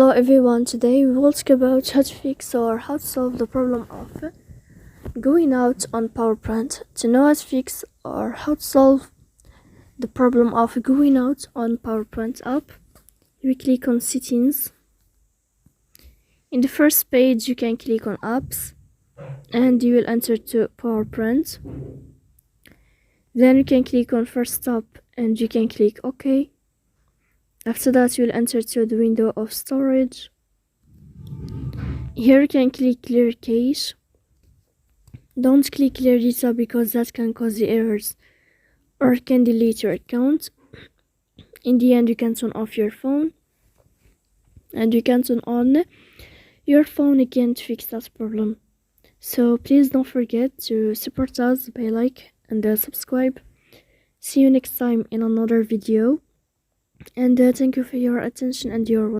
Hello everyone, today we will talk about how to fix or how to solve the problem of going out on PowerPoint. To know how to fix or how to solve the problem of going out on PowerPoint app, you click on settings. In the first page you can click on apps and you will enter to PowerPoint. Then you can click on first stop and you can click OK. After that you will enter to the window of storage. Here you can click clear cache. Don't click clear data because that can cause the errors or can delete your account. In the end you can turn off your phone and you can turn on your phone again to fix that problem. So please don't forget to support us by like and subscribe. See you next time in another video, and thank you for your attention and your